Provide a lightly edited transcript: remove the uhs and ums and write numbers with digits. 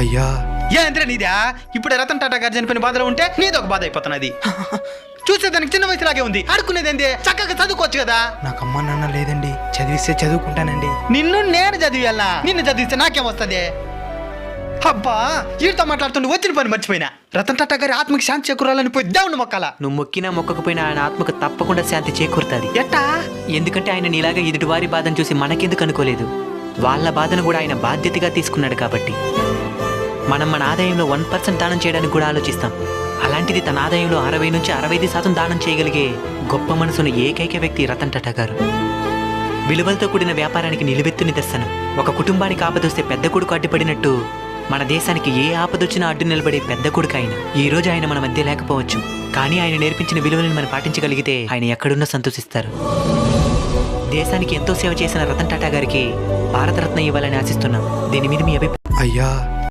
అయ్యా ఏంద్రా నీదా? ఇప్పుడు రతన్ టాటా గారు చనిపోయిన బాధలో ఉంటే నీదొక బాధ అయిపోతున్నది. చూసేదానికి చిన్న వయసులాగే ఉంది. ఆడుకునేదేంది? చక్కగా చదువుకోవచ్చు కదా. నాకు అమ్మ నాన్న లేదండి, చదివిస్తే చదువుకుంటానండి. నిన్ను నేను చదివేయాలా? నిన్ను చదివిస్తే నాకేం వస్తుంది? అబ్బా, వీటితో మాట్లాడుతుంటే వచ్చిన పని మర్చిపోయినా. రతన్ టాటా గారి ఆత్మకి శాంతి చేకూరాలని పోయి దేవుని మొక్కల. నువ్వు మొక్కినా మొక్కకపోయినా ఆయన ఆత్మకు తప్పకుండా శాంతి చేకూరుతుంది. ఎట్టా? ఎందుకంటే ఆయన నీలాగా ఎదుటివారి బాధను చూసి మనకెందుకు అనుకోలేదు. వాళ్ళ బాధను కూడా ఆయన బాధ్యతగా తీసుకున్నాడు కాబట్టి. మనం మన ఆదాయంలో 1% దానం చేయడానికి కూడా ఆలోచిస్తాం. అలాంటిది తన ఆదాయంలో 60 నుంచి 65% దానం చేయగలిగే గొప్ప మనసున్న ఏకైక వ్యక్తి రతన్ టాటా గారు. విలువలతో కూడిన వ్యాపారానికి నిలువెత్తు నిదర్శనం. ఒక కుటుంబానికి ఆపదొస్తే పెద్ద కొడుకు అడ్డుపడినట్టు మన దేశానికి ఏ ఆపదొచ్చినా అడ్డు నిలబడే పెద్ద కొడుకు ఆయన. ఈ రోజు ఆయన మన మధ్య లేకపోవచ్చు, కానీ ఆయన నేర్పించిన విలువలను మనం పాటించగలిగితే ఆయన ఎక్కడున్నా సంతోషిస్తారు. దేశానికి ఎంతో సేవ చేసిన రతన్ టాటా గారికి భారతరత్న ఇవ్వాలని ఆశిస్తున్నాం. దీని మీద మీ అభిప్రాయం? అయ్యా